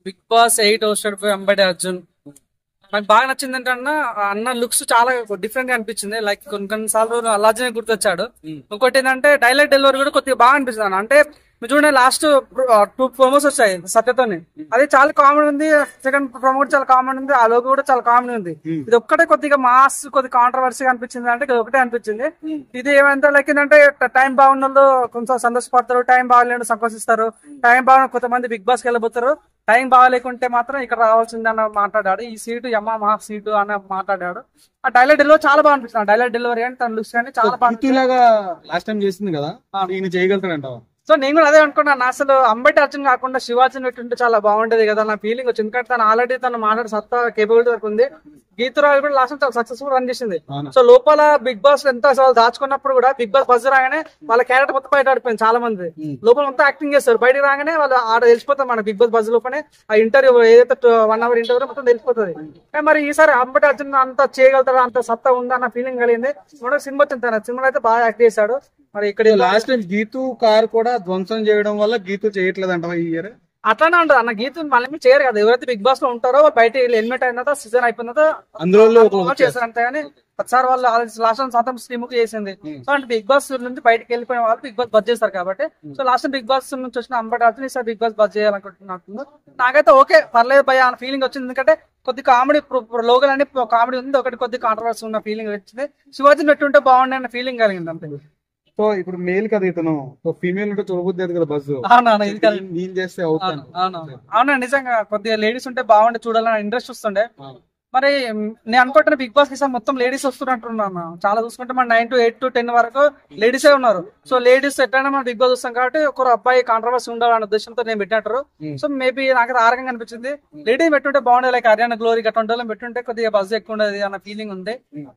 Big Boss 8 hosted by Ambati Arjun. నాకు బాగా నచ్చింది ఏంటన్నా అన్న లుక్స్ చాలా డిఫరెంట్ గా అనిపించింది. లైక్ కొన్ని సార్లు అల్లాజనే గుర్తొచ్చాడు. ఇంకోటి ఏంటంటే డైలాగ్ డెలివరీ కూడా కొద్దిగా బాగా అనిపిస్తుంది అన్న. అంటే మీరు చూడండి లాస్ట్ 2 ప్రోమోస్ వచ్చాయి సత్యతోని, అది చాలా కామెడీ ఉంది. సెకండ్ ప్రోమో కూడా చాలా కామెడీ ఉంది, ఆ లోగో కూడా చాలా కామెడీ ఉంది. ఇది ఒక్కటే కొద్దిగా మాస్ కొద్దిగా కాంట్రవర్సీగా అనిపించింది. అంటే ఇది ఒకటే అనిపించింది. ఇది ఏమంటే లైక్ ఏంటంటే టైం బాగున్న కొంచెం సంతోషపడతారు, టైం బాగాలేడు సంకోచిస్తారు, టైం బాగా కొంతమంది బిగ్ బాస్ కి వెళ్ళిపోతారు, టైం బాగాలేకుంటే మాత్రం ఇక్కడ రావాల్సింది అన్న మాట్లాడాడు. ఈ సీటు యమా మా సీటు అని మాట్లాడాడు. ఆ డైలాగ్ డెలివరీ చాలా బాగా అనిపిస్తుంది. డైలాగ్ డెలివరీ కానీ తన లుక్స్ కానీ చాలా బాగా లాస్ట్ టైం చేసింది కదా, ఈయన చేయగలుగుతాడంట. సో నేను కూడా అదే అనుకున్నాను, అసలు అంబటి అర్జున్ కాకుండా శివాజీని పెట్టుంటే చాలా బాగుంటది కదా నా ఫీలింగ్ వచ్చింది. ఎందుకంటే తను ఆల్రెడీ తను మాట్లాడే సత్తా కేపబిలిటీ వరకు ఉంది. గీతురాజు కూడా లాస్ట్ చాలా సక్సెస్ఫుల్ రన్ చేసింది. సో లోపల బిగ్ బాస్ ఎంత అసలు దాచుకున్నప్పుడు కూడా బిగ్ బాస్ బజ్ రాగానే వాళ్ళ క్యారెక్టర్ మొత్తం బయట ఆడిపోయింది. చాలా మంది లోపల మొత్తం యాక్టింగ్ చేస్తారు, బయటకు రాగానే వాళ్ళు ఆడ తెలిసిపోతారు మన బిగ్ బాస్ బజ్ లోపలే. ఆ ఇంటర్వ్యూ ఏదైతే 1 అవర్ ఇంటర్వ్యూ మొత్తం తెలిసిపోతుంది. కానీ మరి ఈసారి అంబటి అర్జున్ అంత చేయగలుగుతాడు, అంత సత్తా ఉందా అన్న ఫీలింగ్ కలిగింది. మనకు సినిమా వచ్చింది, తన సినిమాలో అయితే బాగా యాక్ట్ చేశాడు. మరి ఇక్కడ లాస్ట్ టైం గీతు కార్ కూడా ధ్వంసం చేయడం వల్ల గీతు చేయట్లేదు అంట ఈ ఇయర్. అట్లానే ఉంటుంది అన్న. గీత మళ్ళీ చేయరు కదా, ఎవరైతే బిగ్ బాస్ లో ఉంటారో బయట హెల్మెట్ అయిన సీజన్ అయిపోయిన అందులో చేస్తారు అంతే. కానీ ఒకసారి వాళ్ళు లాస్ట్ టైం శాతం స్ట్రీమ్ చేసింది. సో అంటే బిగ్ బాస్ నుంచి బయటకు వెళ్ళిపోయిన వాళ్ళు బిగ్ బాస్ బజ్ చేస్తారు కాబట్టి, so last time Bigg Boss నుంచి వచ్చిన అంబటి అర్జున్ ఈసారి బిగ్ బాస్ బజ్ చేయాలనుకుంటున్నాను. నాకైతే ఓకే పర్లేదు భయ అన్న ఫీలింగ్ వచ్చింది. ఎందుకంటే కొద్ది కామెడీ లోగల్ అని కామెడీ ఉంది, ఒకటి కొద్ది కాంట్రవర్సీ ఉన్న ఫీలింగ్ వచ్చింది. శివాజీని పెట్టుంటే బాగుండే అన్న ఫీలింగ్ కలిగింది అంతే. సో ఇప్పుడు మేల్ కదా ఇతను, ఫీమేల్ ఉంటే చూడబుద్ది కదా బస్సు. నేను చేస్తే అవుతాను. అవునా నిజంగా కొద్దిగా లేడీస్ ఉంటే బాగుండే, చూడాలని ఇంట్రెస్ట్ వస్తుండే. మరి నేను అనుకుంటున్నా బిగ్ బాస్ ఈసారి మొత్తం లేడీస్ వస్తున్నట్టున్నాను. చాలా చూసుకుంటే మన 9 to 8 to 10 వరకు లేడీసే ఉన్నారు. సో లేడీస్ ఎట్లయినా మనం బిగ్ బాస్ చూస్తాం కాబట్టి ఒకరు అబ్బాయి కాంట్రవర్సీ ఉండాలనే ఉద్దేశంతో నేను పెట్టినట్టు. సో మేబీ నాకు ఆ రకంగా అనిపించింది. లేడీ పెట్టుంటే బాగుండేది, లైక్ హర్యానా గ్లోరీ అటువంటి పెట్టుంటే కొద్దిగా బజ్ ఎక్కువ ఉండేది అన్న ఫీలింగ్ ఉంది.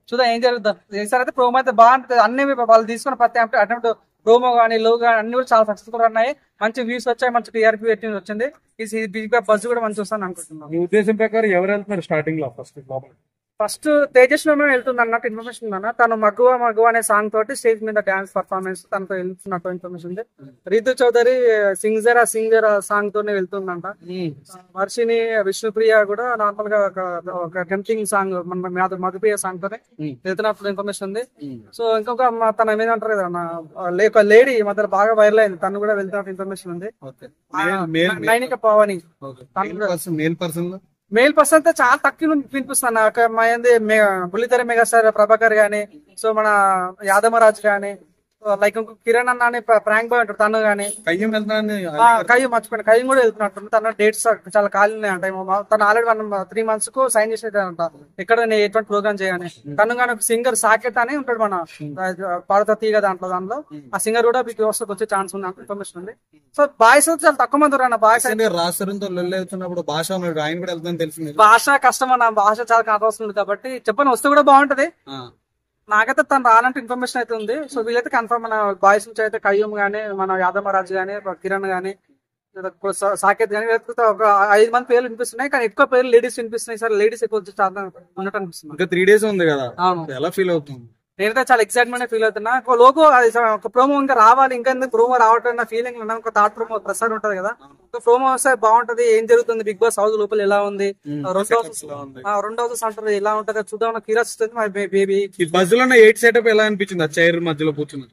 చూద్దాం ఏం జరుగుతుంది. ఈసారి అయితే ప్రోమో అయితే బాగుంటుంది. అన్ని వాళ్ళు తీసుకున్న ప్రతి అటెంప్ట్ ప్రోమో కానీ లో కానీ అన్ని కూడా చాలా సక్సెస్ఫుల్ ఉన్నాయి. మంచి వ్యూస్ వచ్చాయి, మంచి టీఆర్పీ రేటింగ్ వచ్చింది. ఈ బిగ్ బాస్ బజ్ కూడా మంచి వస్తాను అనుకుంటున్నాను. మీ ఉద్దేశం ప్రకారం ఎవరు వెళ్తున్నారు స్టార్టింగ్ లో? ఫస్ట్ తేజస్ మేము వెళ్తుంది అన్నట్టు ఇన్ఫర్మేషన్ ఉందన్న. తను మగువ అనే సాంగ్ తోటి స్టేజ్ మీద డాన్స్ పర్ఫార్మెన్స్ తనతో వెళ్తున్నట్టు ఇన్ఫర్మేషన్ ఉంది. రీతు చౌదరి సింగర్ సాంగ్ తోనే వెళ్తుందంట. వర్షిని విష్ణుప్రియ కూడా నార్మల్ గా ఒక టెంప్టింగ్ సాంగ్ మన మధుప్రియ సాంగ్ తోనే వెళ్తున్నప్పుడు ఇన్ఫర్మేషన్ ఉంది. సో ఇంకొక తన ఏమంటారు కదా లేడీ మధ్య బాగా వైరల్ అయింది, తను కూడా వెళ్తున్నట్టు ఇన్ఫర్మేషన్ ఉంది. నైనిక పవని మేల్ పర్సన్ అయితే చాలా తక్కువ వినిపిస్తాను. బుల్లితెర మెగాస్టార్ ప్రభాకర్ గానీ, సో మన యాదమరాజ్ గానీ, లైక్ ఇంకో కిరణ్ అన్న అని ప్రాంక్ బాయ్ అంటారు తను గానీ, కయ్యం మర్చిపోయిన కయ్యం కూడా వెళ్తున్నట్టు. తన డేట్స్ చాలా ఖాళీ ఉన్నాయంట. తను ఆల్రెడీ 3 months కు సైన్ చేసేదంట ఎక్కడ ఎటువంటి ప్రోగ్రామ్ చేయని. తను కానీ ఒక సింగర్ సాకేత్ అని ఉంటాడు మన పాడత తీగ దాంట్లో ఆ సింగర్ కూడా బిగ్ బాస్ వచ్చే ఛాన్స్ ఉంది ఇన్ఫర్మేషన్ ఉంది. సో బాయ్స్ చాలా తక్కువ మంది ఉన్నారు. బాయ్స్ రాస్తున్నప్పుడు భాష ఆయన కూడా వెళ్తుందని తెలిసింది. భాష కష్టం అన్న, భాష చాలా కావాల్సి ఉంది కాబట్టి చెప్పని వస్తే కూడా బాగుంటది. నాకైతే తను రానంటే ఇన్ఫర్మేషన్ అయితే ఉంది. సో వీళ్ళైతే కన్ఫర్మ్ మన బాయ్స్ నుంచి అయితే కయ్యూమ్ గానీ, మన యాదమరాజ్ గానీ, కిరణ్ గానీ, సాకేత్ గానీ ఒక 5 మంది పేర్లు వినిపిస్తున్నాయి. కానీ ఎక్కువ పేర్లు లేడీస్ వినిపిస్తున్నాయి. సార్ లేడీస్ ఎక్కువ ఉన్నట్టు అనిపిస్తుంది. ఇంకా 3 days ఉంది కదా, ఎలా ఫీల్ అవుతుంది? నేనైతే చాలా ఎక్సైట్మెంట్ ఫీల్ అవుతున్నా. ఒక లోగో ఒక ప్రోమో ఇంకా రావాలి, ఇంకా ఎందుకు ప్రోమో రావటం ఫీలింగ్ ఒక థాట్ ప్రోమో ప్రసాద్ ఉంటది కదా, ఒక ప్రోమో వస్తే బాగుంటది. ఏం జరుగుతుంది బిగ్ బాస్ హౌస్ లోపల ఎలా ఉంది, 2 houses అంటారు ఎలా ఉంటది చూద్దాం క్యూరియస్ వస్తుంది. మై బేబీ బజ్ లో 8 సెటప్ ఎలా అనిపించింది? ఆ చైర్ మధ్యలో కూర్చుంది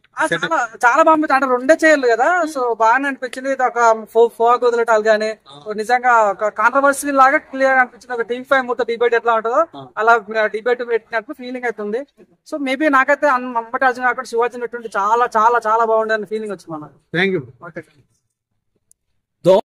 చాలా బాగుంది. అంటే 2 చైర్లు కదా, సో బాగానే అనిపించింది. ఇది ఒక ఫోక్ వదిలేటాలు గానీ, నిజంగా ఒక కాంట్రవర్సీ లాగా క్లియర్ అనిపించింది. ఒక టీమ్ 5 మొత్తం డిబేట్ ఎట్లా ఉంటుందో అలా డిబేట్ పెట్టినట్టు ఫీలింగ్ అవుతుంది. సో మేబీ నాకైతే అంబటి అర్జున్ కాకుండా శివాజీని పెట్టుంటే చాలా చాలా చాలా బాగుండే ఫీలింగ్ వచ్చింది. Thank you.